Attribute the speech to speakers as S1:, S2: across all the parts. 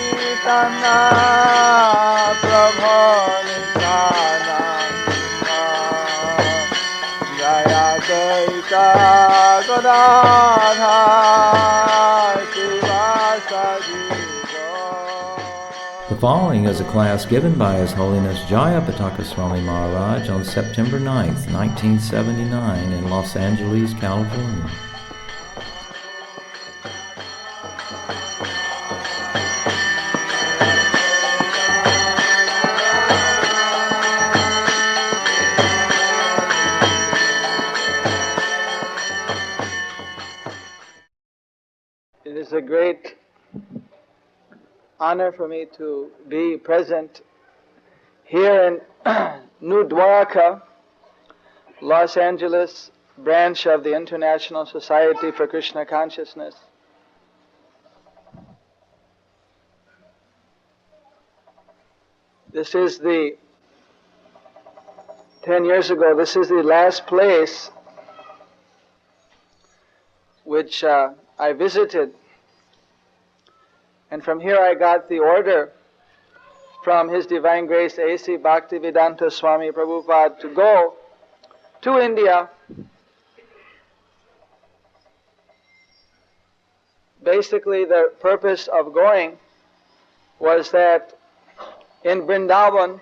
S1: Chaitanya Prabhu Nityananda Jayapataka Shivasadi.
S2: The following is a class given by His Holiness Jayapataka Swami Maharaj on September 9th, 1979 in Los Angeles, California.
S1: It is a great honor for me to be present here in New Dwarka, Los Angeles branch of the International Society for Krishna Consciousness. This is 10 years ago, this is the last place which I visited. And from here I got the order from His Divine Grace A.C. Bhaktivedanta Swami Prabhupada to go to India. Basically the purpose of going was that in Vrindavan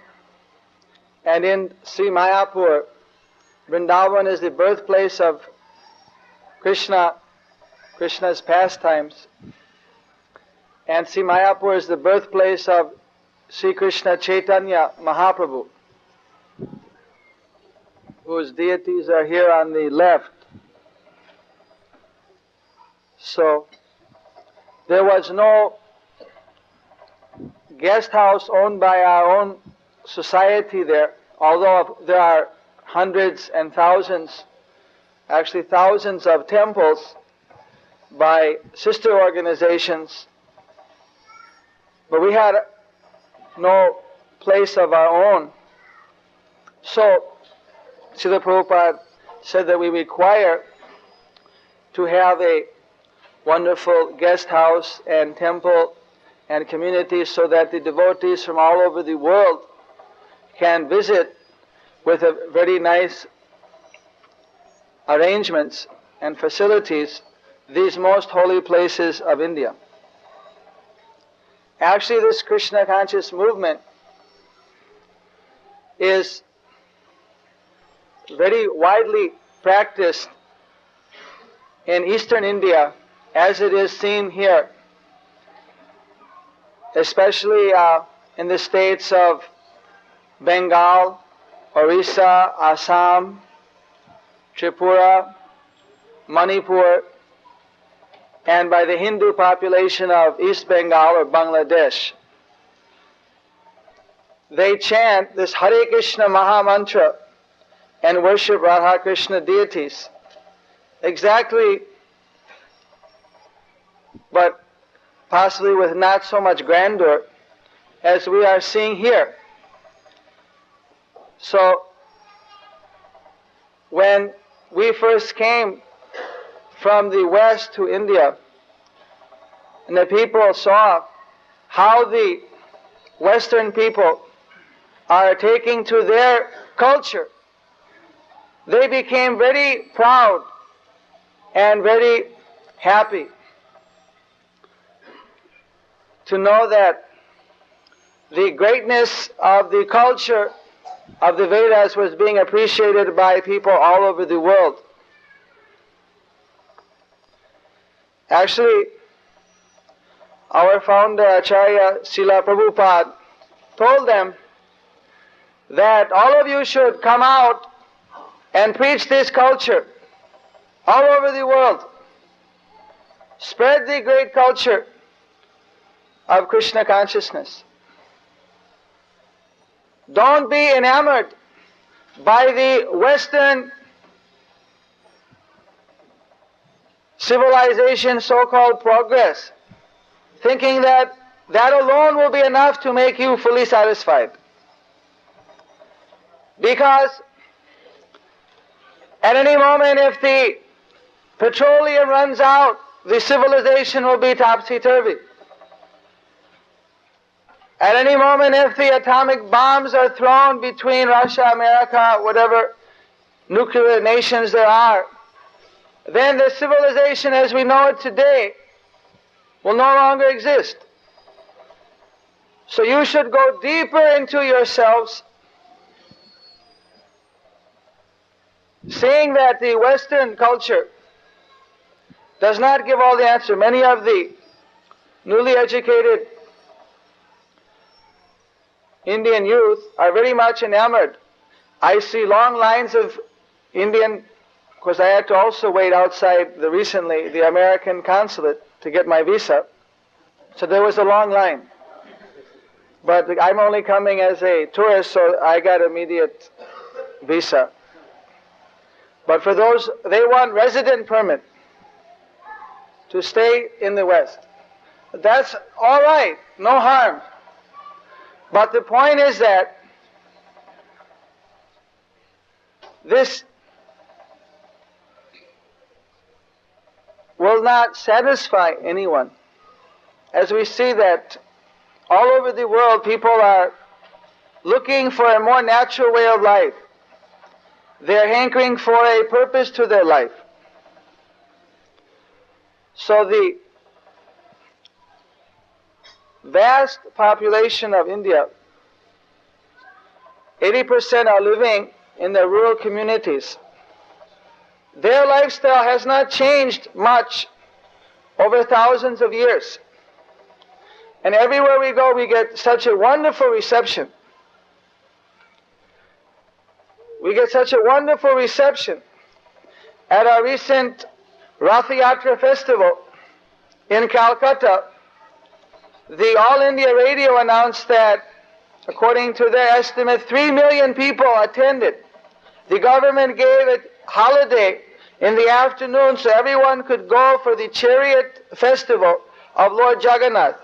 S1: and in Sri Mayapur, Vrindavan is the birthplace of Krishna's pastimes, and Sri Mayapur is the birthplace of Sri Krishna Chaitanya Mahaprabhu, whose deities are here on the left. So there was no guest house owned by our own society there, although there are hundreds and thousands, actually thousands of temples by sister organizations. But we had no place of our own. So Srila Prabhupada said that we require to have a wonderful guest house and temple and community so that the devotees from all over the world can visit with a very nice arrangements and facilities these most holy places of India. Actually, this Krishna conscious movement is very widely practiced in eastern India as it is seen here, especially in the states of Bengal, Orissa, Assam, Tripura, Manipur, and by the Hindu population of East Bengal or Bangladesh. They chant this Hare Krishna Maha Mantra and worship Radha Krishna deities. Exactly, but possibly with not so much grandeur as we are seeing here. So, when we first came from the West to India, and the people saw how the Western people are taking to their culture, they became very proud and very happy to know that the greatness of the culture of the Vedas was being appreciated by people all over the world. Actually, our founder Acharya Srila Prabhupada told them that all of you should come out and preach this culture all over the world. Spread the great culture of Krishna consciousness. Don't be enamored by the Western civilization so-called progress, thinking that that alone will be enough to make you fully satisfied. Because at any moment if the petroleum runs out the civilization will be topsy-turvy. At any moment, if the atomic bombs are thrown between Russia, America, whatever nuclear nations there are, then the civilization as we know it today will no longer exist. So you should go deeper into yourselves, seeing that the Western culture does not give all the answer. Many of the newly educated Indian youth are very much enamored. I see long lines of Indian, because I had to also wait outside recently the American consulate to get my visa. So there was a long line. But I'm only coming as a tourist, so I got immediate visa. But for those, they want resident permit to stay in the West. That's all right, no harm. But the point is that this will not satisfy anyone. As we see that all over the world people are looking for a more natural way of life. They're hankering for a purpose to their life. So the vast population of India, 80% are living in the rural communities. Their lifestyle has not changed much over thousands of years. And everywhere we go, we get such a wonderful reception. We get such a wonderful reception. At our recent Rath Yatra festival in Calcutta, the All India Radio announced that, according to their estimate, 3 million people attended. The government gave a holiday in the afternoon so everyone could go for the chariot festival of Lord Jagannath.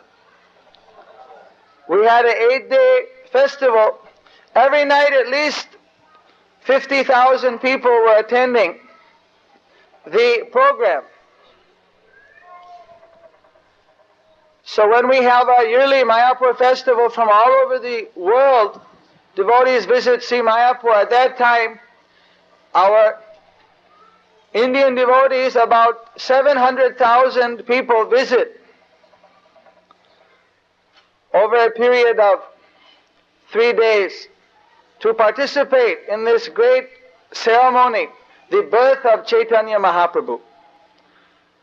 S1: We had an 8-day festival. Every night at least 50,000 people were attending the program. So when we have our yearly Mayapur festival from all over the world, devotees visit Sri Mayapur. At that time, our Indian devotees, about 700,000 people visit over a period of 3 days to participate in this great ceremony, the birth of Chaitanya Mahaprabhu.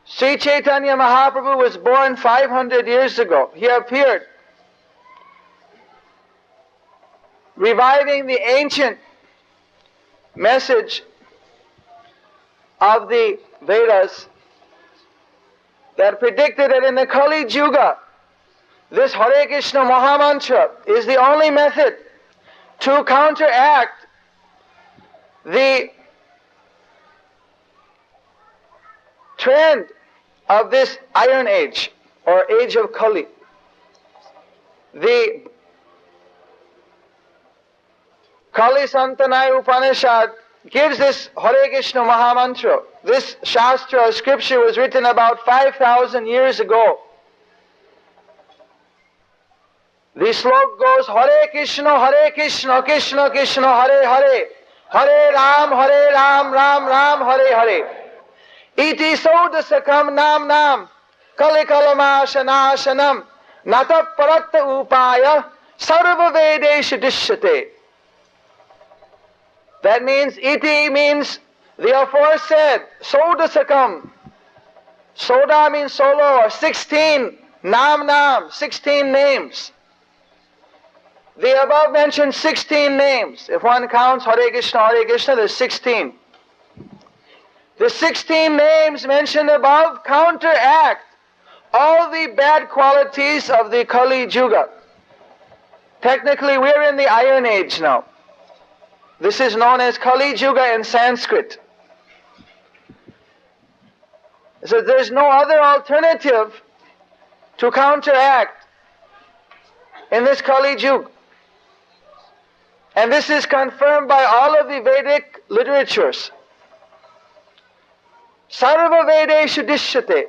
S1: Sri Chaitanya Mahaprabhu was born 500 years ago. He appeared reviving the ancient message of the Vedas that predicted that in the Kali Yuga, this Hare Krishna Mahamantra is the only method to counteract the trend of this Iron Age, or Age of Kali. The Kali Santanai Upanishad gives this Hare Krishna Mahamantra. This Shastra or scripture was written about 5,000 years ago. The slok goes, Hare Krishna, Krishna Krishna, Hare Hare, Hare Ram, Ram Ram, Hare Hare. Iti Saudasakam Nam Nam, Kali Kalamashanashanam, Nata Paratta Upaya, Sarva Vedesha Dishyate. That means, iti means the aforesaid, Saudasakam. Soda means solo, or 16, Nam, 16 names. The above mentioned 16 names. If one counts Hare Krishna, there's 16. The 16 names mentioned above counteract all the bad qualities of the Kali Yuga. Technically, we're in the Iron Age now. This is known as Kali Yuga in Sanskrit. So there's no other alternative to counteract in this Kali Yuga. And this is confirmed by all of the Vedic literatures. Sarva Vedeshu Dishyate.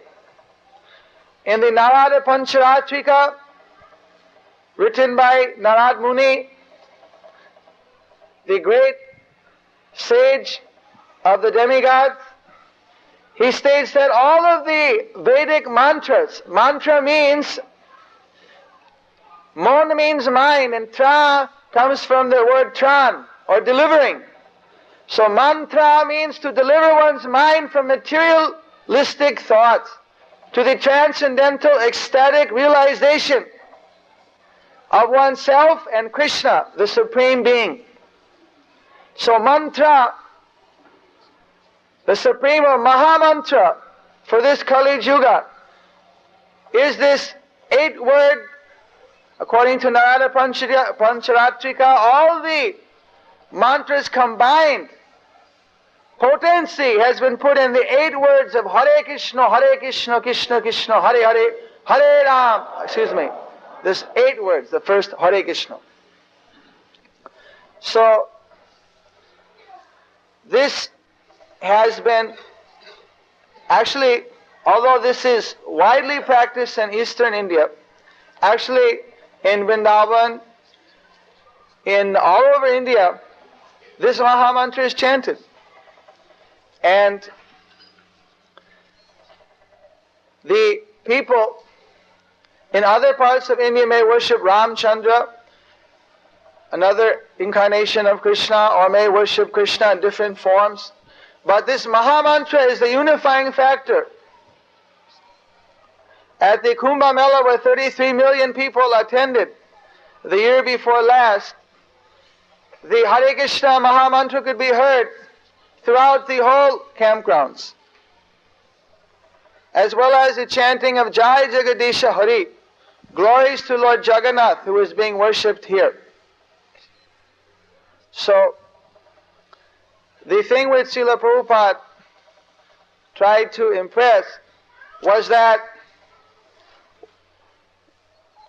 S1: in the Narada Pancharatrika, written by Narad Muni, the great sage of the demigods, he states that all of the Vedic mantras, mantra means, mon means mind, and tra comes from the word tran, or delivering. So mantra means to deliver one's mind from materialistic thoughts to the transcendental ecstatic realization of oneself and Krishna, the Supreme Being. So mantra, the supreme or Mahamantra for this Kali Yuga, is this 8-word, according to Narada Pancharatrika, all the mantras combined. Potency has been put in the 8 words of Hare Krishna, Krishna Krishna, Hare Hare, Hare Ram. This 8 words, the first Hare Krishna. So, this has been, actually, although this is widely practiced in Eastern India, actually in Vrindavan, in all over India, this Mahamantra is chanted. And the people in other parts of India may worship Ramchandra, another incarnation of Krishna, or may worship Krishna in different forms. But this Mahamantra is the unifying factor. At the Kumbh Mela, where 33 million people attended the year before last, the Hare Krishna Mahamantra could be heard throughout the whole campgrounds, as well as the chanting of Jai Jagadisha Hari, glories to Lord Jagannath, who is being worshipped here. So, the thing which Srila Prabhupada tried to impress was that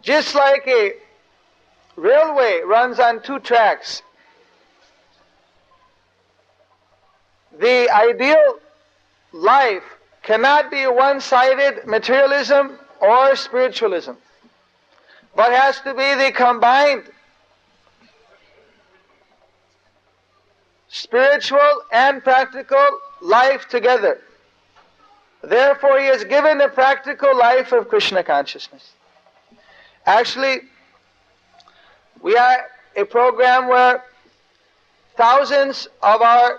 S1: just like a railway runs on 2 tracks, the ideal life cannot be one-sided materialism or spiritualism, but has to be the combined spiritual and practical life together. Therefore, he has given the practical life of Krishna consciousness. Actually, we are a program where thousands of our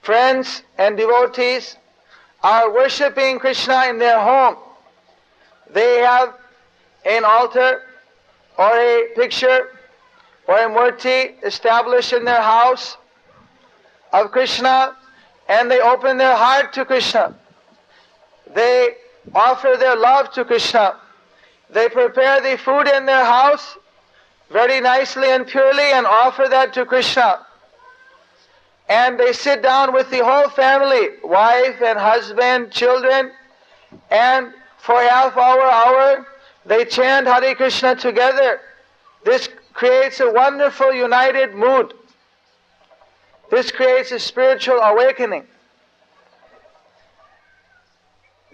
S1: friends and devotees are worshipping Krishna in their home. They have an altar or a picture or a murti established in their house of Krishna, and they open their heart to Krishna. They offer their love to Krishna. They prepare the food in their house very nicely and purely and offer that to Krishna. And they sit down with the whole family, wife and husband, children, and for half hour, they chant Hare Krishna together. This creates a wonderful united mood. This creates a spiritual awakening.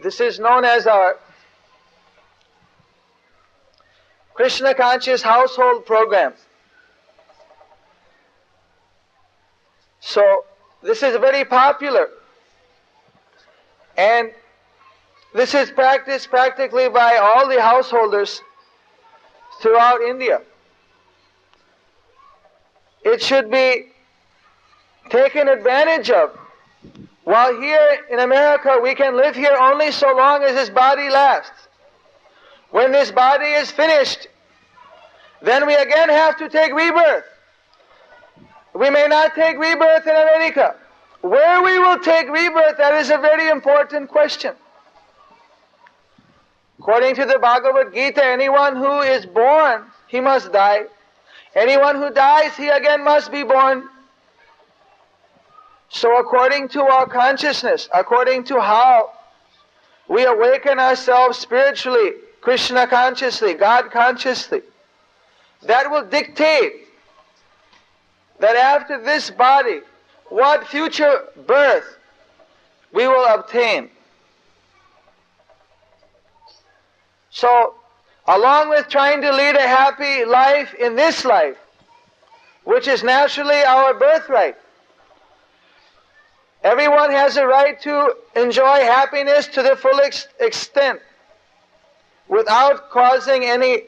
S1: This is known as our Krishna Conscious Household Program. So, this is very popular. And this is practiced practically by all the householders throughout India. It should be taken advantage of. While here in America we can live here only so long as this body lasts. When this body is finished, then we again have to take rebirth. We may not take rebirth in America. Where we will take rebirth, that is a very important question. According to the Bhagavad Gita, anyone who is born, he must die. Anyone who dies, he again must be born. So according to our consciousness, according to how we awaken ourselves spiritually, Krishna consciously, God consciously, that will dictate that after this body, what future birth we will obtain. So, along with trying to lead a happy life in this life, which is naturally our birthright, everyone has a right to enjoy happiness to the full extent without causing any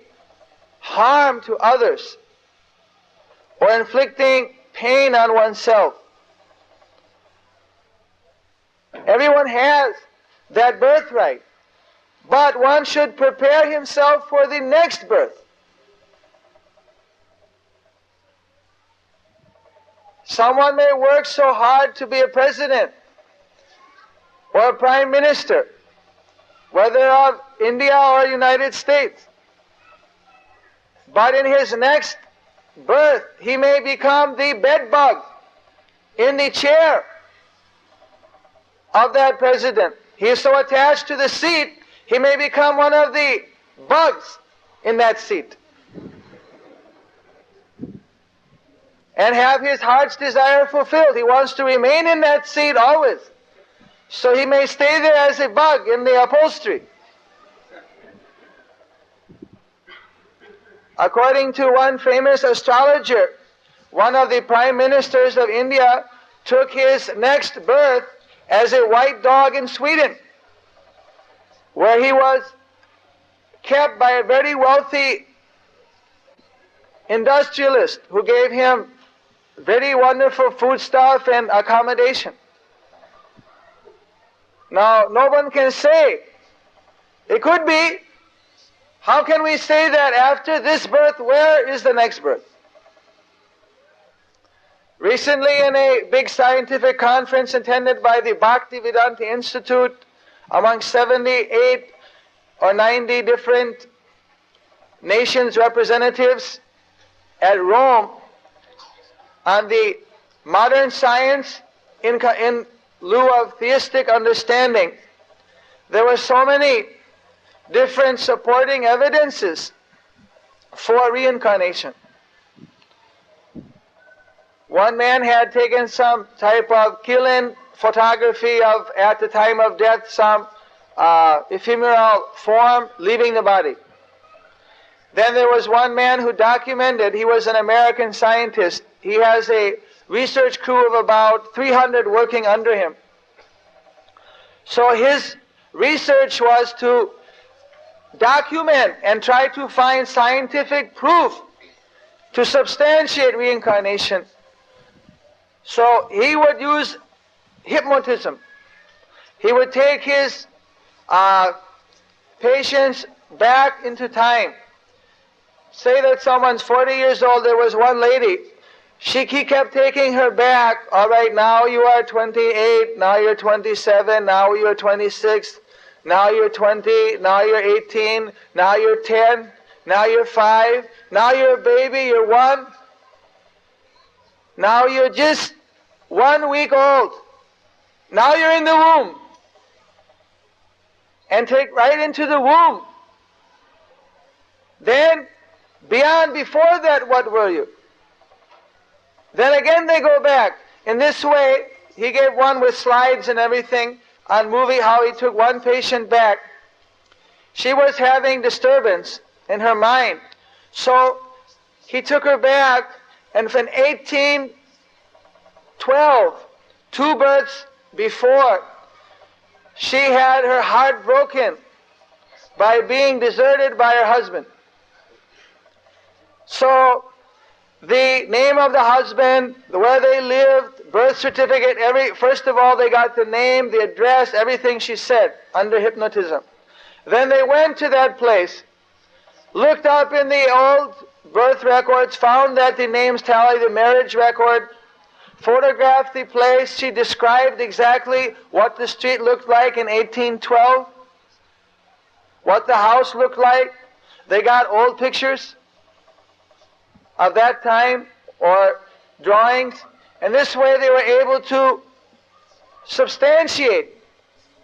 S1: harm to others or inflicting pain on oneself. Everyone has that birthright, but one should prepare himself for the next birth. Someone may work so hard to be a president or a prime minister, whether of India or United States. But in his next birth, he may become the bedbug in the chair of that president. He is so attached to the seat, he may become one of the bugs in that seat and have his heart's desire fulfilled. He wants to remain in that seat always. So he may stay there as a bug in the upholstery. According to one famous astrologer, one of the prime ministers of India took his next birth as a white dog in Sweden, where he was kept by a very wealthy industrialist who gave him very wonderful foodstuff and accommodation. Now, no one can say, it could be, how can we say that after this birth, where is the next birth? Recently, in a big scientific conference attended by the Bhaktivedanta Institute, among 78 or 90 different nations' representatives at Rome, on the modern science in lieu of theistic understanding, there were so many different supporting evidences for reincarnation. One man had taken some type of kill-in photography of, at the time of death, some ephemeral form leaving the body. Then there was one man who documented, he was an American scientist. He has a research crew of about 300 working under him. So his research was to document and try to find scientific proof to substantiate reincarnation. So he would use hypnotism. He would take his patients back into time. Say that someone's 40 years old, there was one lady, he kept taking her back. All right, now you are 28, now you're 27, now you're 26, now you're 20, now you're 18, now you're 10, now you're 5, now you're a baby, you're 1. Now you're just 1 week old. Now you're in the womb. And take right into the womb. Then, before that, what were you? Then again they go back. In this way, he gave one with slides and everything on movie how he took one patient back. She was having disturbance in her mind. So he took her back, and in 1812, 2 births before, she had her heart broken by being deserted by her husband. So the name of the husband, where they lived, birth certificate, first of all they got the name, the address, everything she said under hypnotism. Then they went to that place, looked up in the old birth records, found that the names tally the marriage record, photographed the place. She described exactly what the street looked like in 1812, what the house looked like. They got old pictures of that time or drawings, and this way they were able to substantiate.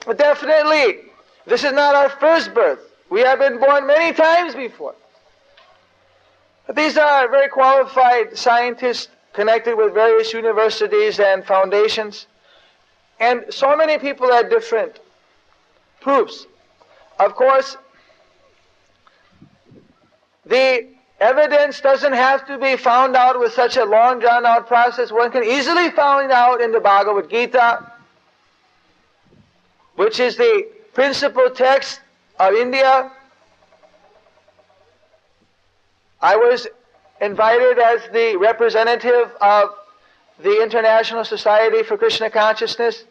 S1: But definitely, this is not our first birth. We have been born many times before. But these are very qualified scientists connected with various universities and foundations, and so many people had different proofs. Of course, the evidence doesn't have to be found out with such a long drawn out process. One can easily find out in the Bhagavad Gita, which is the principal text of India. I was invited as the representative of the International Society for Krishna Consciousness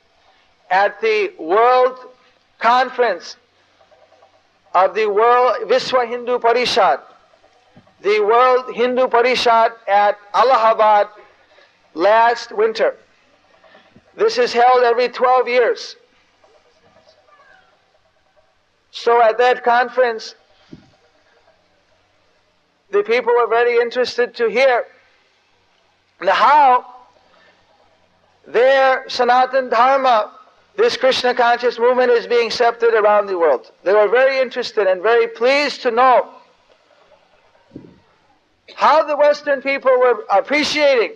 S1: at the World Conference of the World Viswa Hindu Parishad, the World Hindu Parishad at Allahabad last winter. This is held every 12 years. So at that conference, the people were very interested to hear how their Sanatan Dharma, this Krishna conscious movement, is being accepted around the world. They were very interested and very pleased to know how the Western people were appreciating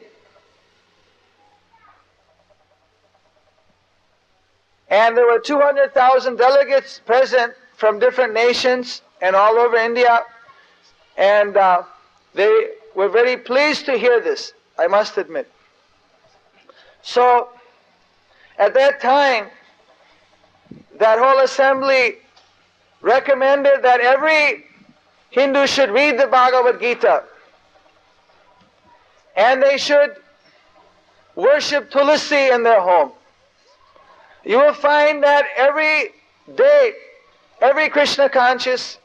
S1: and there were 200,000 delegates present from different nations and all over India, and they were very pleased to hear this, I must admit. So, at that time, that whole assembly recommended that every Hindu should read the Bhagavad Gita and they should worship Tulsi in their home. You will find that every day, every Krishna conscious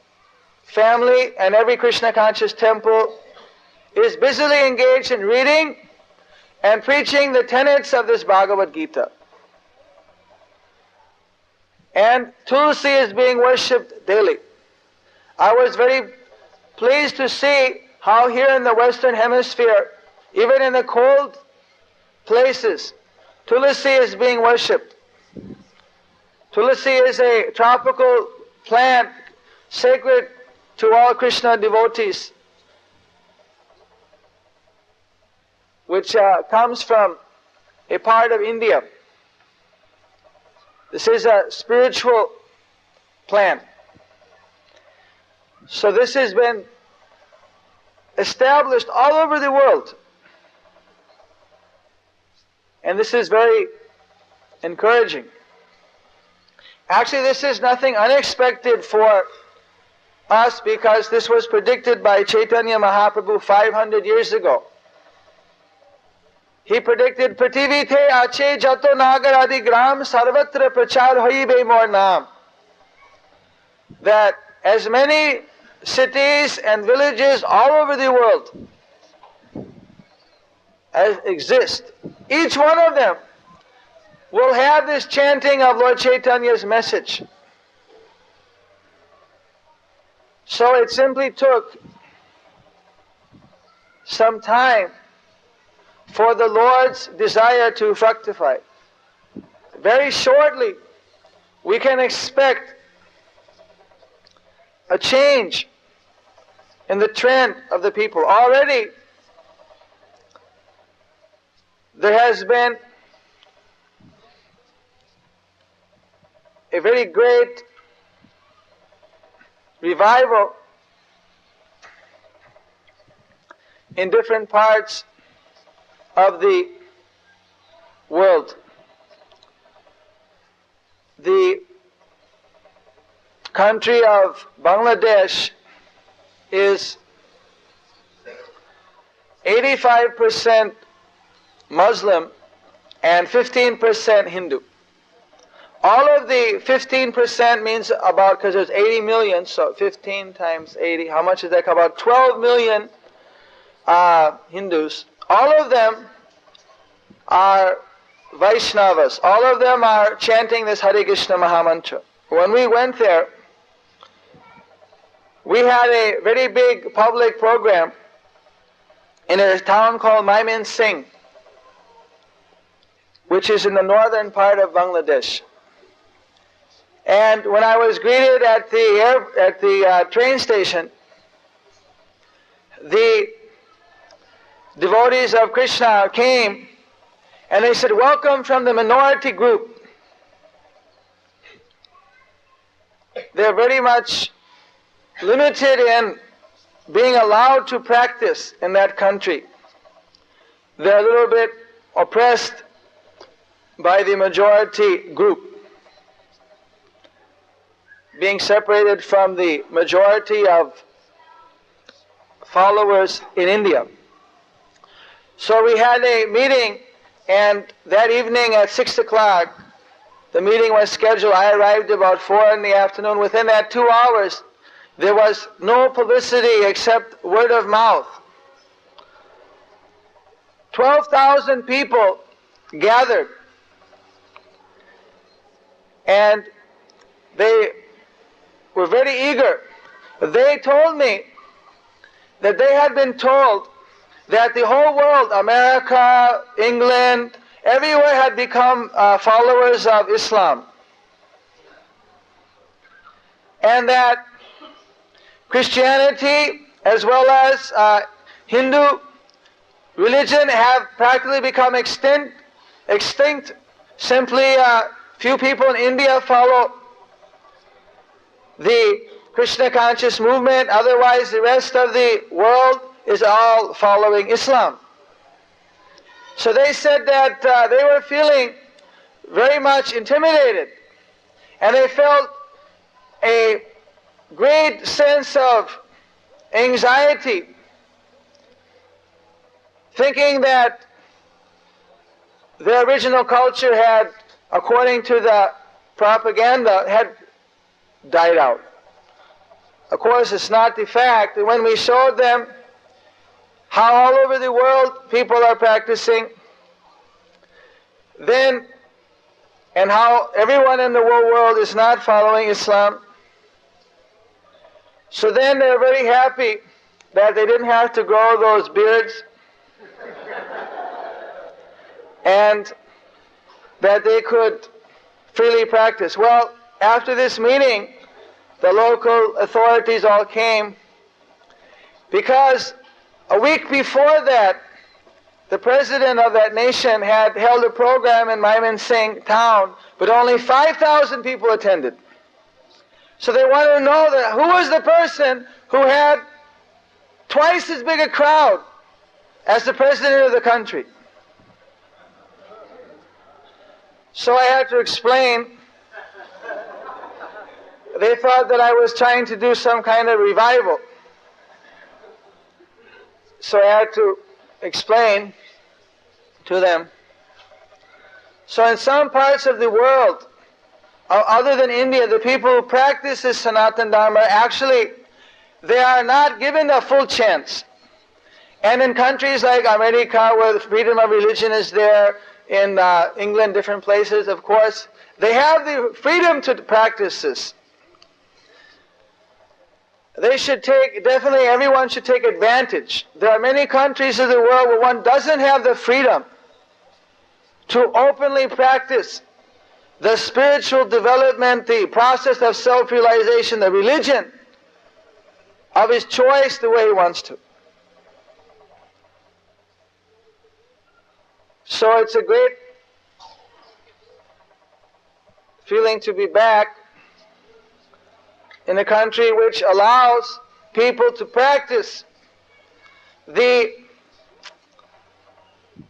S1: family and every Krishna conscious temple is busily engaged in reading and preaching the tenets of this Bhagavad Gita. And Tulsi is being worshipped daily. I was very pleased to see how here in the Western Hemisphere, even in the cold places, Tulsi is being worshipped. Tulsi is a tropical plant sacred to all Krishna devotees, which comes from a part of India. This is a spiritual plant. So this has been established all over the world. And this is very encouraging. Actually, this is nothing unexpected for us because this was predicted by Chaitanya Mahaprabhu 500 years ago. He predicted, Prativite ache jato nagar adi gram sarvatra prachar hoibe mor naam. That as many cities and villages all over the world as exist, each one of them will have this chanting of Lord Chaitanya's message. So it simply took some time for the Lord's desire to fructify. Very shortly, we can expect a change in the trend of the people. Already, there has been a very great revival in different parts of the world. The country of Bangladesh is 85% Muslim and 15% Hindu. All of the 15% means about, because there's 80 million, so 15 times 80, how much is that? About 12 million Hindus. All of them are Vaishnavas. All of them are chanting this Hare Krishna Mahamantra. When we went there, we had a very big public program in a town called Maimin Singh, which is in the northern part of Bangladesh. And when I was greeted at the train station, the devotees of Krishna came and they said, "Welcome from the minority group." They're very much limited in being allowed to practice in that country. They're a little bit oppressed by the majority group, being separated from the majority of followers in India. So we had a meeting, and that evening at 6 o'clock, the meeting was scheduled. I arrived about 4 in the afternoon. Within that 2 hours, there was no publicity except word of mouth. 12,000 people gathered, and they were very eager. They told me that they had been told that the whole world, America, England, everywhere had become followers of Islam. And that Christianity as well as Hindu religion have practically become extinct. Simply few people in India follow the Krishna conscious movement, otherwise the rest of the world is all following Islam. So they said that they were feeling very much intimidated, and they felt a great sense of anxiety, thinking that their original culture had, according to the propaganda, had died out. Of course, it's not the fact. And when we showed them how all over the world people are practicing, then, and how everyone in the whole world is not following Islam, so then they're very happy that they didn't have to grow those beards and that they could freely practice. Well, after this meeting, the local authorities all came, because a week before that, the president of that nation had held a program in Mymensingh town, but only 5,000 people attended. So they wanted to know that who was the person who had twice as big a crowd as the president of the country. So I had to explain. They thought that I was trying to do some kind of revival. So I had to explain to them. So in some parts of the world, other than India, the people who practice this Sanatana Dharma, actually, they are not given a full chance. And in countries like America, where the freedom of religion is there, in England, different places, of course, they have the freedom to practice this. They should take, definitely everyone should take advantage. There are many countries of the world where one doesn't have the freedom to openly practice the spiritual development, the process of self-realization, the religion of his choice the way he wants to. So it's a great feeling to be back in a country which allows people to practice the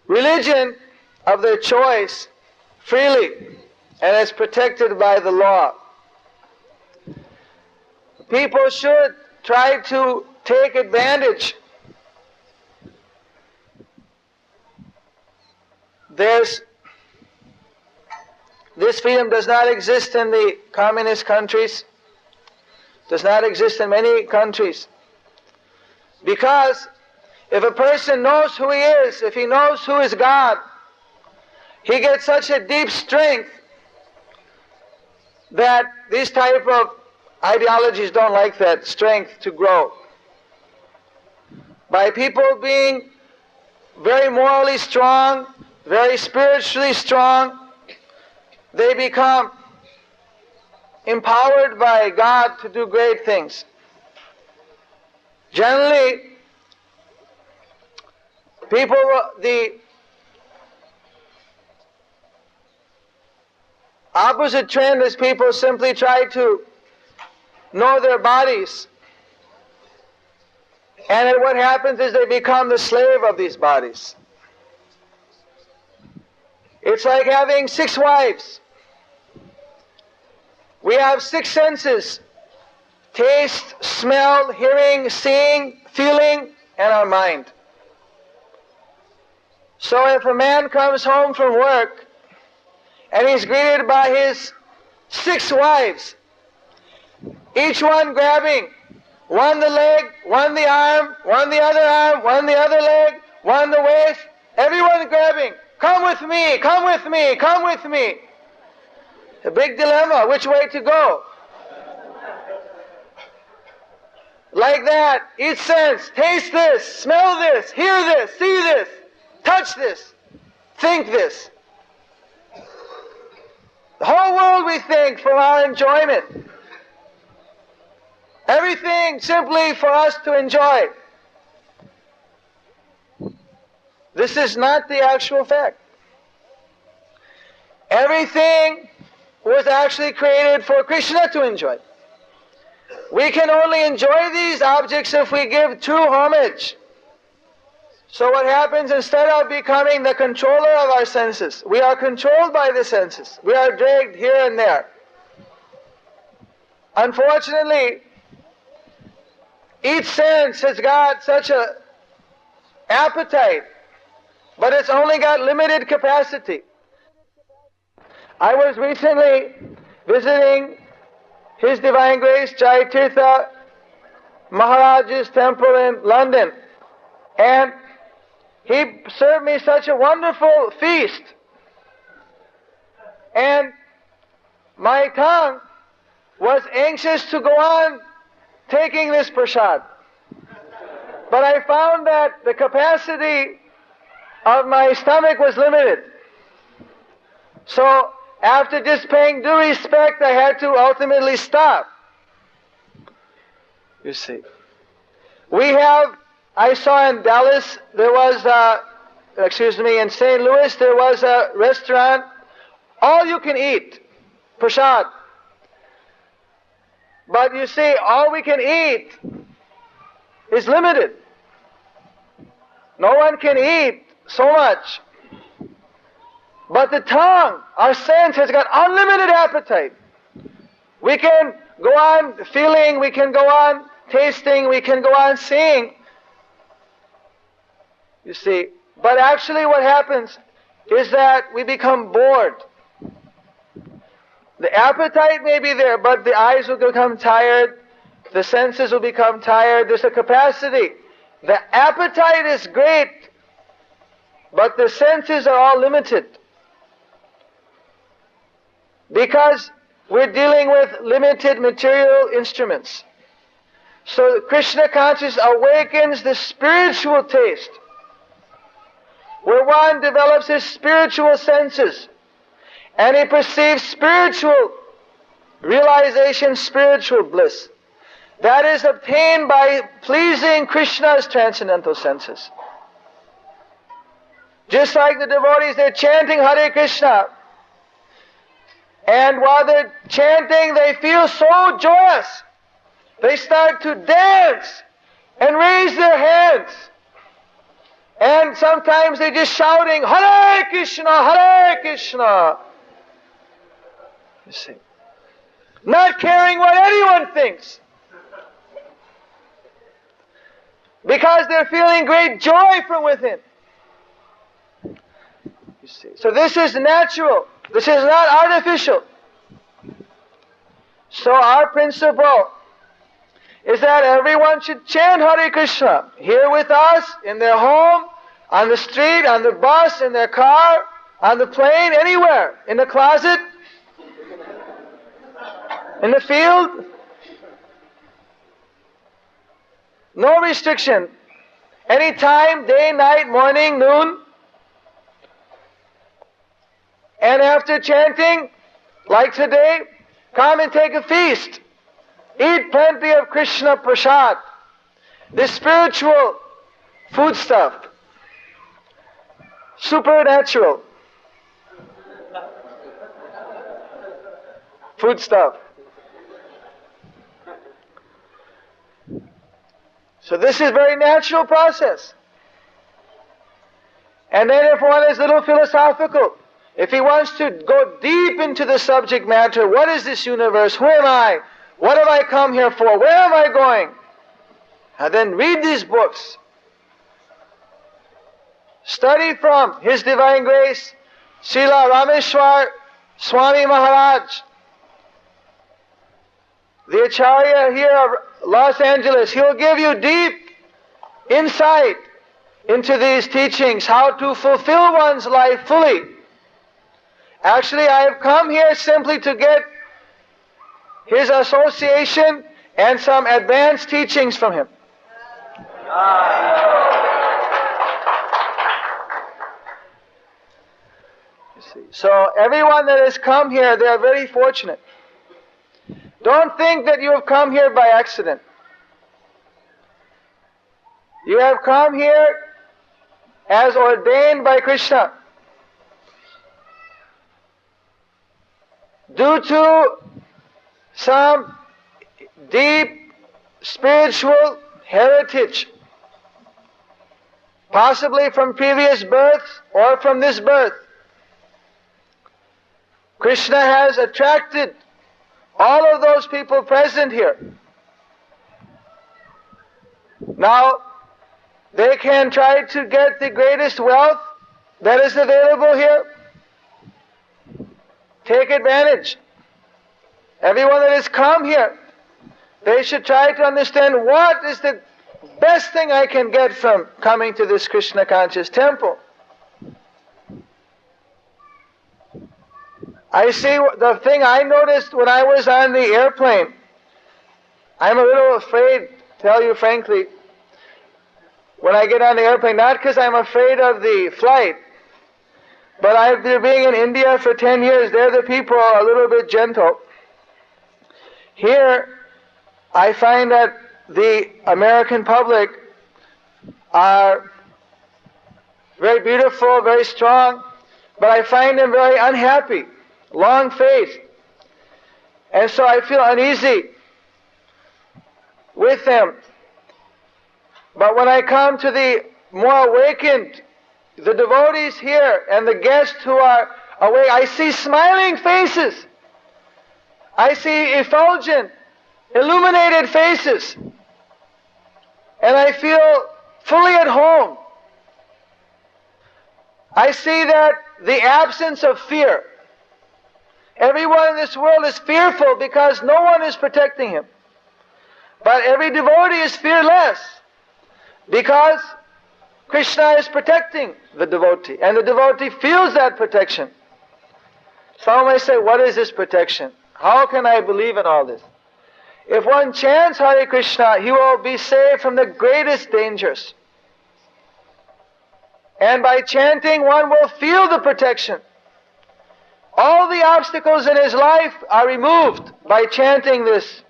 S1: religion of their choice freely, and is protected by the law. People should try to take advantage. This freedom does not exist in the communist countries, does not exist in many countries. Because if a person knows who he is, if he knows who is God, he gets such a deep strength that these type of ideologies don't like that strength to grow. By people being very morally strong, very spiritually strong, they become empowered by God to do great things. Generally, people, the opposite trend is people simply try to know their bodies And then what happens is they become the slave of these bodies. It's like having 6 wives. We have 6 senses: taste, smell, hearing, seeing, feeling, and our mind. So if a man comes home from work and he's greeted by his 6 wives, each one grabbing, one the leg, one the arm, one the other leg, one the waist, everyone grabbing, come with me, come with me, come with me. A big dilemma, which way to go? Like that, each sense, taste this, smell this, hear this, see this, touch this, think this. The whole world we think for our enjoyment. Everything simply for us to enjoy. This is not the actual fact. Everything was actually created for Krishna to enjoy. We can only enjoy these objects if we give true homage. So what happens, instead of becoming the controller of our senses, we are controlled by the senses. We are dragged here and there. Unfortunately, each sense has got such an appetite, but it's only got limited capacity. I was recently visiting His Divine Grace Jayapataka Maharaj's temple in London, and he served me such a wonderful feast, and my tongue was anxious to go on taking this prasad. But I found that the capacity of my stomach was limited. So after just paying due respect, I had to ultimately stop. You see. I saw in Dallas, there was in St. Louis, there was a restaurant, all you can eat, prasad. But you see, all we can eat is limited. No one can eat so much. But the tongue, our sense, has got unlimited appetite. We can go on feeling, we can go on tasting, we can go on seeing. You see, but actually what happens is that we become bored. The appetite may be there, but the eyes will become tired, the senses will become tired, there's a capacity. The appetite is great, but the senses are all limited. Because we're dealing with limited material instruments. So Krishna consciousness awakens the spiritual taste, where one develops his spiritual senses, and he perceives spiritual realization, spiritual bliss. That is obtained by pleasing Krishna's transcendental senses. Just like the devotees, they're chanting Hare Krishna. And while they're chanting, they feel so joyous. They start to dance and raise their hands. And sometimes they're just shouting, Hare Krishna, Hare Krishna. You see. Not caring what anyone thinks. Because they're feeling great joy from within. You see. So this is natural. This is not artificial. So our principle is that everyone should chant Hare Krishna here with us, in their home, on the street, on the bus, in their car, on the plane, anywhere, in the closet, in the field. No restriction. Anytime, day, night, morning, noon. And after chanting, like today, come and take a feast. Eat plenty of Krishna prasad, the spiritual food stuff, supernatural food stuff. So this is a very natural process. And then if one is a little philosophical, if he wants to go deep into the subject matter, what is this universe? Who am I? What have I come here for? Where am I going? And then read these books. Study from His Divine Grace, Srila Rameshwar Swami Maharaj, the Acharya here of Los Angeles. He'll give you deep insight into these teachings, how to fulfill one's life fully. Actually, I have come here simply to get his association and some advanced teachings from him. You see. So everyone that has come here, they are very fortunate. Don't think that you have come here by accident. You have come here as ordained by Krishna, due to some deep spiritual heritage, possibly from previous births or from this birth. Krishna has attracted all of those people present here. Now, they can try to get the greatest wealth that is available here. Take advantage. Everyone that has come here, they should try to understand what is the best thing I can get from coming to this Krishna conscious temple. I see the thing I noticed when I was on the airplane. I'm a little afraid, to tell you frankly, when I get on the airplane, not because I'm afraid of the flight, but after being in India for 10 years, there the people are a little bit gentle. Here, I find that the American public are very beautiful, very strong, but I find them very unhappy, long-faced. And so I feel uneasy with them. But when I come to the more awakened, the devotees here and the guests who are awake, I see smiling faces. I see effulgent, illuminated faces. And I feel fully at home. I see that the absence of fear. Everyone in this world is fearful because no one is protecting him. But every devotee is fearless because Krishna is protecting the devotee, and the devotee feels that protection. Some may say, what is this protection? How can I believe in all this? If one chants Hare Krishna, he will be saved from the greatest dangers. And by chanting, one will feel the protection. All the obstacles in his life are removed by chanting this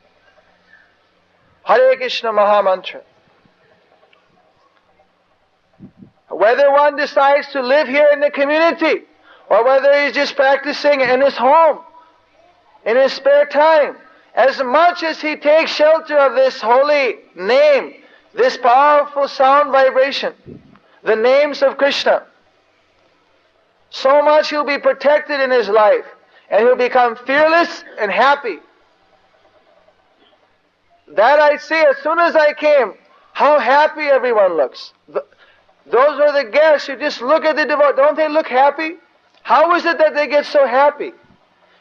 S1: Hare Krishna Maha Mantra. Whether one decides to live here in the community, or whether he's just practicing in his home, in his spare time, as much as he takes shelter of this holy name, this powerful sound vibration, the names of Krishna, so much he'll be protected in his life, and he'll become fearless and happy. That I see as soon as I came, how happy everyone looks. Those are the guests. You just look at the devotees. Don't they look happy? How is it that they get so happy?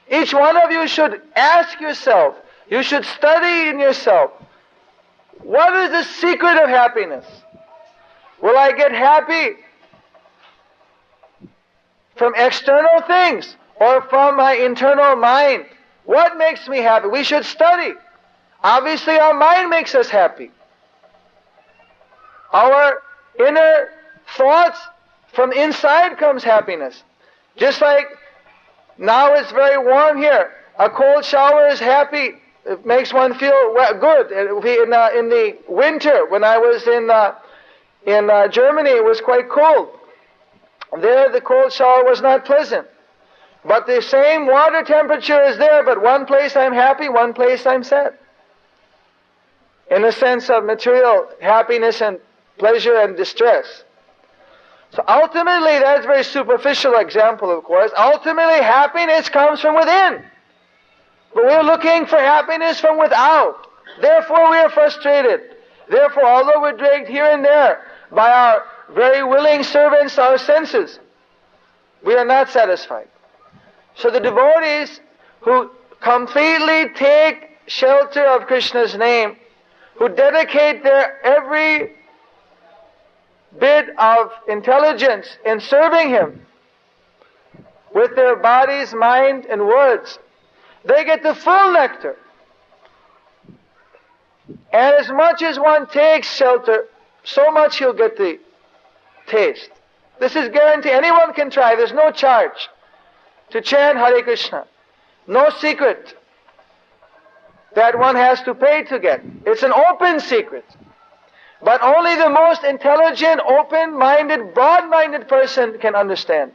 S1: Each one of you should ask yourself, you should study in yourself, what is the secret of happiness? Will I get happy from external things or from my internal mind? What makes me happy? We should study. Obviously our mind makes us happy. Our inner thoughts, from inside comes happiness. Just like now it's very warm here. A cold shower is happy. It makes one feel good. In the winter, when I was in Germany, it was quite cold. There the cold shower was not pleasant. But the same water temperature is there, but one place I'm happy, one place I'm sad. in the sense of material happiness and pleasure and distress. So ultimately, that's a very superficial example, of course. Ultimately, happiness comes from within. But we're looking for happiness from without. Therefore, we are frustrated. Therefore, although we're dragged here and there by our very willing servants, our senses, we are not satisfied. So the devotees who completely take shelter of Krishna's name, who dedicate their every bit of intelligence in serving Him with their bodies, mind, and words, they get the full nectar. And as much as one takes shelter, so much he'll get the taste. This is guaranteed. Anyone can try. There's no charge to chant Hare Krishna. No secret that one has to pay to get. It's an open secret. But only the most intelligent, open-minded, broad-minded person can understand.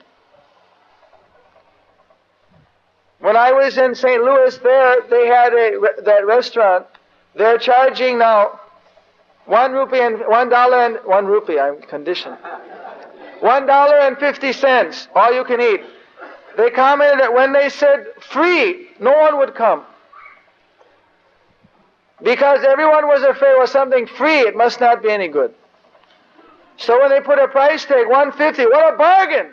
S1: When I was in St. Louis, there they had that restaurant. They're charging now $1 I'm conditioned. $1.50, all you can eat. They commented that when they said free, no one would come. Because everyone was afraid, well, something free, it must not be any good. So when they put a price tag, $1.50, what a bargain!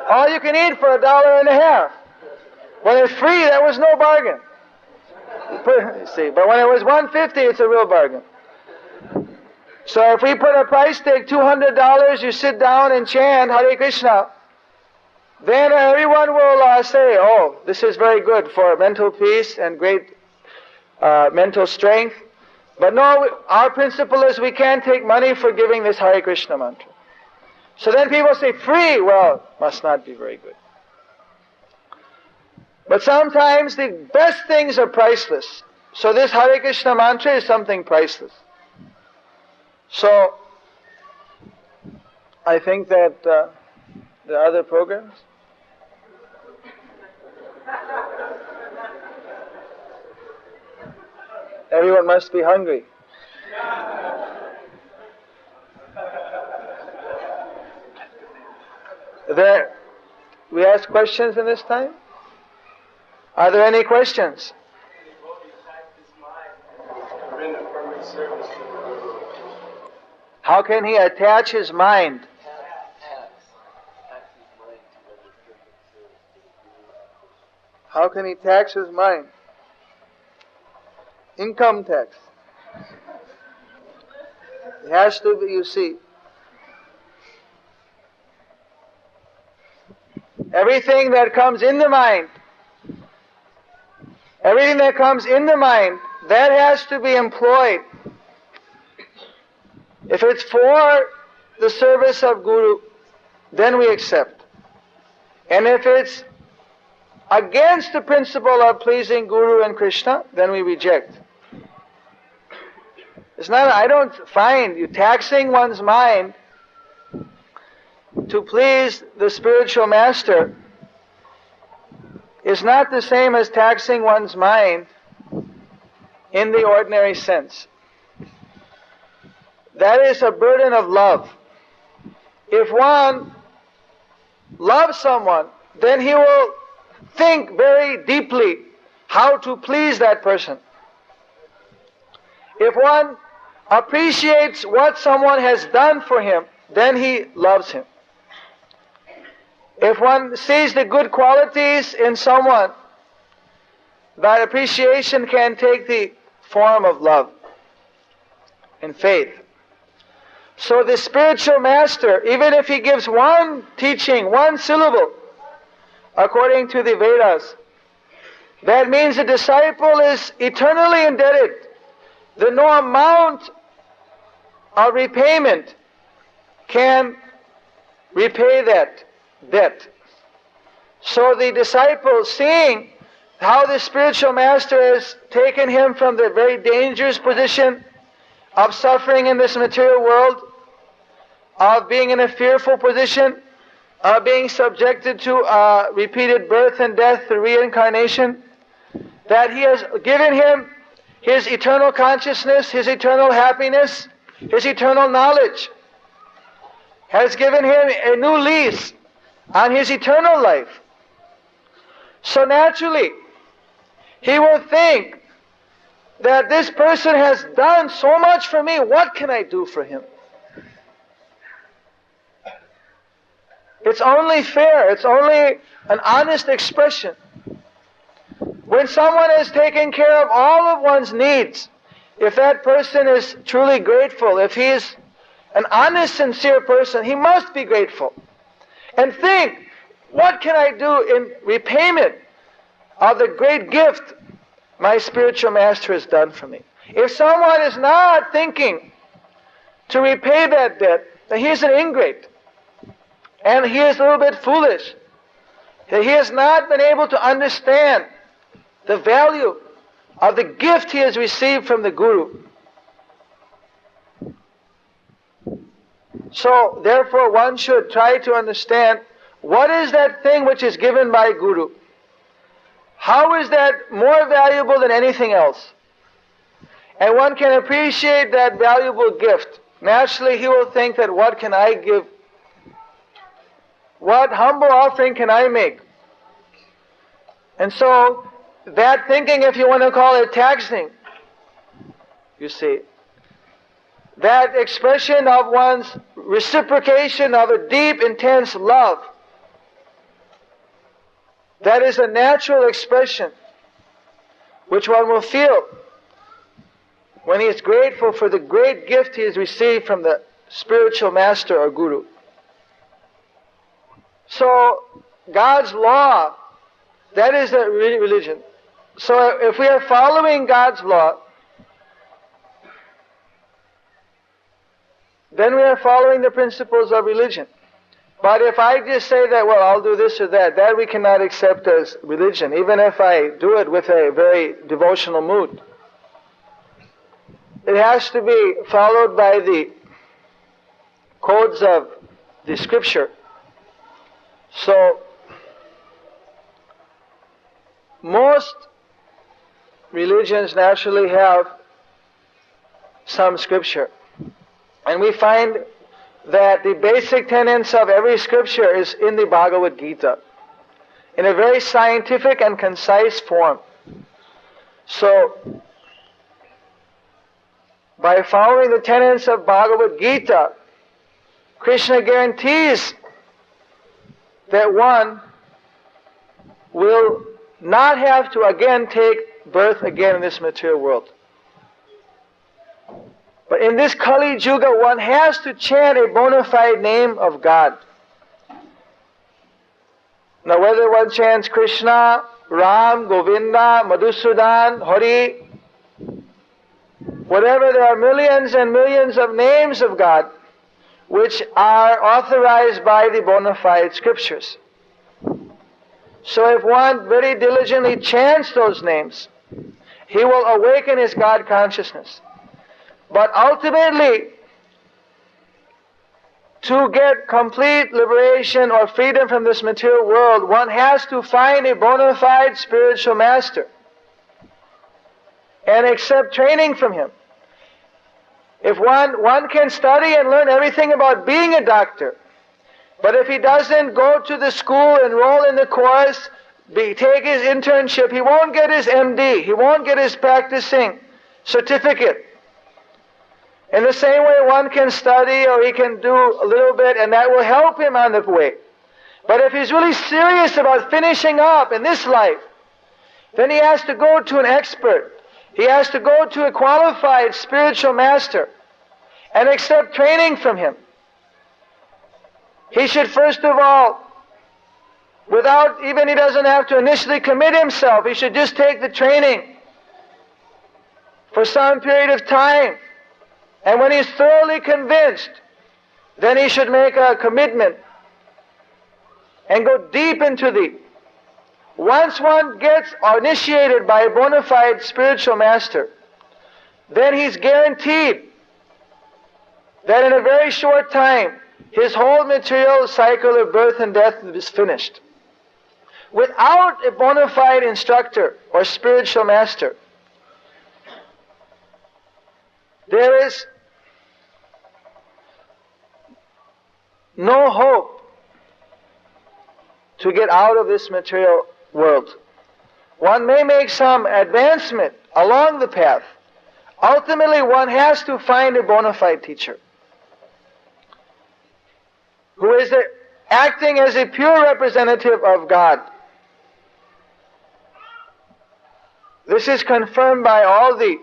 S1: All you can eat for $1.50. When it's free, that was no bargain. You see, but when it was $1.50, it's a real bargain. So if we put a price tag, $200, you sit down and chant Hare Krishna, then everyone will say, oh, this is very good for mental peace and great mental strength. But no, our principle is we can't take money for giving this Hare Krishna mantra. So then people say, free, well, must not be very good. But sometimes the best things are priceless. So this Hare Krishna mantra is something priceless. So, I think that the other programs? Everyone must be hungry. We ask questions in this time? Are there any questions? How can he attach his mind? How can he tax his mind? Income tax. It has to be, you see. Everything that comes in the mind, that has to be employed. If it's for the service of Guru, then we accept. And if it's against the principle of pleasing Guru and Krishna, then we reject. It's not, I don't find you taxing one's mind to please the spiritual master is not the same as taxing one's mind in the ordinary sense. That is a burden of love. If one loves someone, then he will think very deeply how to please that person. If one appreciates what someone has done for him, then he loves him. If one sees the good qualities in someone, that appreciation can take the form of love and faith. So the spiritual master, even if he gives one teaching, one syllable, according to the Vedas, that means the disciple is eternally indebted. There's no amount of repayment can repay that debt. So the disciple, seeing how the spiritual master has taken him from the very dangerous position of suffering in this material world, of being in a fearful position, of being subjected to repeated birth and death, the reincarnation, that He has given him His eternal consciousness, His eternal happiness, His eternal knowledge, has given him a new lease on his eternal life. So naturally, he will think that this person has done so much for me, what can I do for him? It's only fair, it's only an honest expression. When someone has taken care of all of one's needs, if that person is truly grateful, if he is an honest, sincere person, he must be grateful. And think, what can I do in repayment of the great gift my spiritual master has done for me? If someone is not thinking to repay that debt, then he is an ingrate. And he is a little bit foolish. He has not been able to understand the value of the gift he has received from the Guru. So, therefore, one should try to understand what is that thing which is given by Guru. How is that more valuable than anything else? And one can appreciate that valuable gift. Naturally, he will think that what can I give? What humble offering can I make? And so, that thinking, if you want to call it taxing, you see, that expression of one's reciprocation of a deep, intense love, that is a natural expression which one will feel when he is grateful for the great gift he has received from the spiritual master or Guru. So, God's law, that is a religion. So if we are following God's law, then we are following the principles of religion. But if I just say that, well, I'll do this or that we cannot accept as religion, even if I do it with a very devotional mood. It has to be followed by the codes of the scripture. So, most religions naturally have some scripture. And we find that the basic tenets of every scripture is in the Bhagavad Gita, in a very scientific and concise form. So, by following the tenets of Bhagavad Gita, Krishna guarantees that one will not have to again take birth again in this material world. But in this Kali Yuga, one has to chant a bona fide name of God. Now whether one chants Krishna, Ram, Govinda, Madhusudan, Hari, whatever, there are millions and millions of names of God which are authorized by the bona fide scriptures. So if one very diligently chants those names, he will awaken his God consciousness. But ultimately, to get complete liberation or freedom from this material world, one has to find a bona fide spiritual master and accept training from him. If one can study and learn everything about being a doctor, but if he doesn't go to the school, enroll in the course, take his internship, he won't get his MD, he won't get his practicing certificate. In the same way, one can study or he can do a little bit and that will help him on the way. But if he's really serious about finishing up in this life, then he has to go to an expert. He has to go to a qualified spiritual master and accept training from him. He should first of all, he doesn't have to initially commit himself. He should just take the training for some period of time. And when he's thoroughly convinced, then he should make a commitment and go deep into the. Once one gets initiated by a bona fide spiritual master, then he's guaranteed that in a very short time, his whole material cycle of birth and death is finished. without a bona fide instructor or spiritual master, there is no hope to get out of this material world. One may make some advancement along the path. Ultimately, one has to find a bona fide teacher who is acting as a pure representative of God. This is confirmed by all the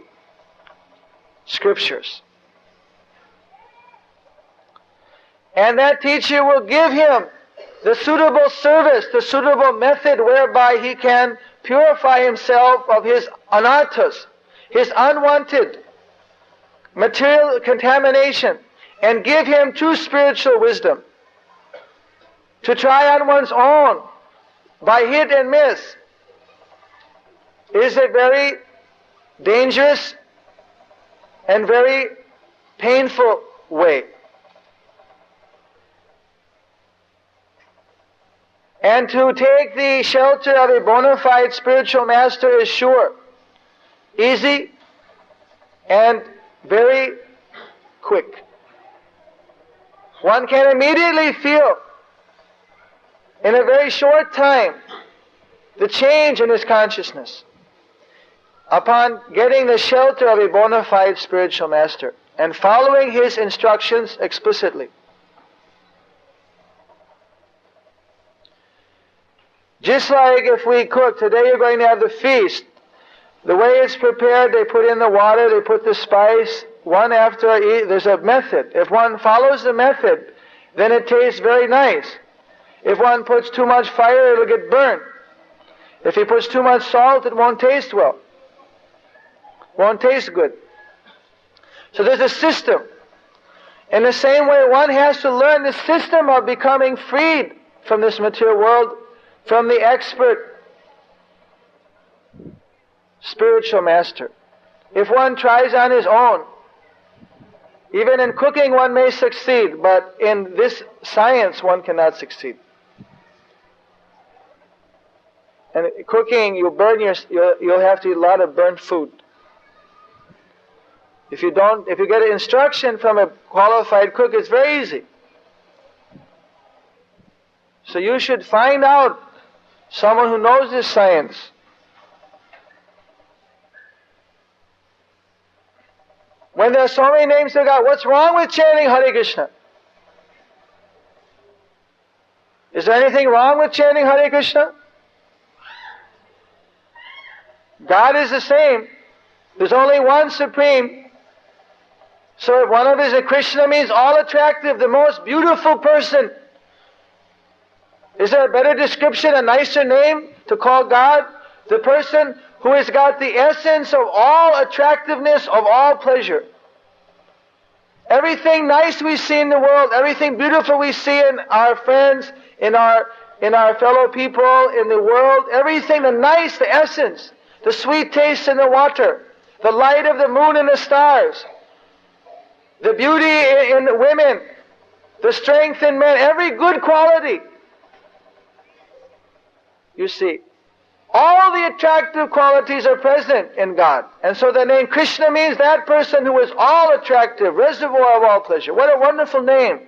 S1: scriptures. And that teacher will give him the suitable service, the suitable method whereby he can purify himself of his anarthas, his unwanted material contamination, and give him true spiritual wisdom. To try on one's own by hit and miss is a very dangerous and very painful way. And to take the shelter of a bona fide spiritual master is sure, easy, and very quick. One can immediately feel in a very short time the change in his consciousness upon getting the shelter of a bona fide spiritual master and following his instructions explicitly. Just like if we cook, today you're going to have the feast. The way it's prepared, they put in the water, they put the spice, one after each. There's a method. If one follows the method, then it tastes very nice. If one puts too much fire, it'll get burnt. If he puts too much salt, it won't taste well. Won't taste good. So there's a system. In the same way, one has to learn the system of becoming freed from this material world, from the expert spiritual master. If one tries on his own, even in cooking one may succeed, but in this science one cannot succeed. And cooking, you'll have to eat a lot of burnt food. If you get an instruction from a qualified cook, it's very easy. So you should find out someone who knows this science. When there are so many names of God, what's wrong with chanting Hare Krishna? Is there anything wrong with chanting Hare Krishna? God is the same. There's only one Supreme. So if one of his Krishna means all attractive, the most beautiful person. Is there a better description, a nicer name to call God? The person who has got the essence of all attractiveness, of all pleasure. Everything nice we see in the world, everything beautiful we see in our friends, in our fellow people, in the world, everything, the nice, the essence, the sweet taste in the water, the light of the moon and the stars, the beauty in the women, the strength in men, every good quality. You see, all the attractive qualities are present in God. And so the name Krishna means that person who is all attractive, reservoir of all pleasure. What a wonderful name.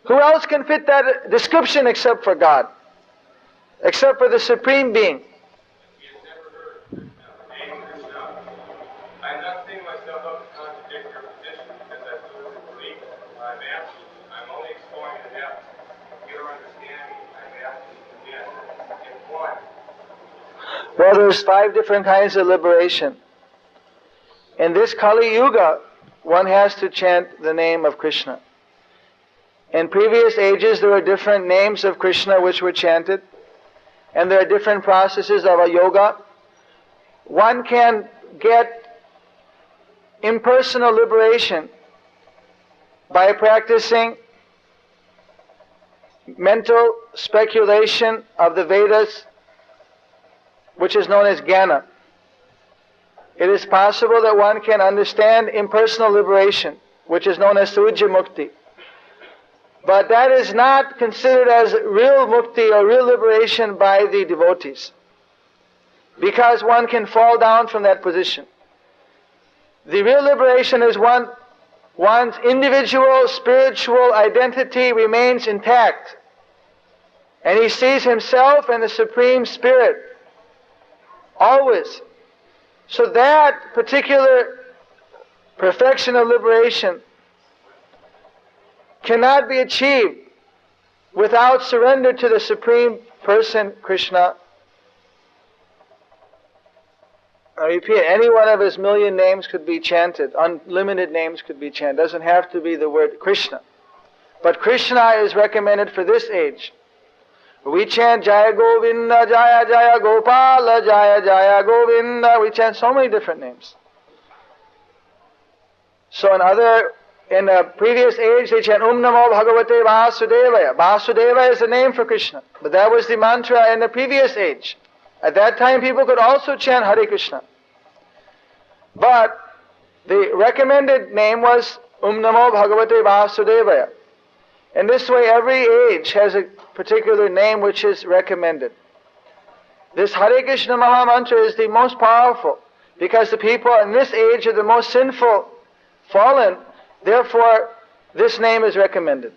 S1: Who else can fit that description except for God? Except for the Supreme Being.
S3: I'm not setting myself up to contradict your position because I truly believe it. I'm asking, I'm only exploring the depth of your understanding. I'm asking again, in what?
S1: Well, there's 5 different kinds of liberation. In this Kali Yuga, one has to chant the name of Krishna. In previous ages, there were different names of Krishna which were chanted, and there are different processes of a yoga. One can get impersonal liberation by practicing mental speculation of the Vedas, which is known as Jnana. It is possible that one can understand impersonal liberation, which is known as Sujya Mukti. But that is not considered as real mukti or real liberation by the devotees, because one can fall down from that position. The real liberation is one's individual spiritual identity remains intact, and he sees himself and the Supreme Spirit always. So that particular perfection of liberation cannot be achieved without surrender to the Supreme Person, Krishna. I repeat, any one of his million names could be chanted. Unlimited names could be chanted. It doesn't have to be the word Krishna. But Krishna is recommended for this age. We chant Jaya Govinda, Jaya Jaya Gopala, Jaya Jaya Govinda. We chant so many different names. So in the previous age, they chant Namo Bhagavate Vasudevaya. Vasudeva is the name for Krishna. But that was the mantra in the previous age. At that time, people could also chant Hare Krishna. But the recommended name was Namo Bhagavate Vasudevaya. In this way, every age has a particular name which is recommended. This Hare Krishna Maha Mantra is the most powerful, because the people in this age are the most sinful, fallen. Therefore, this name is recommended.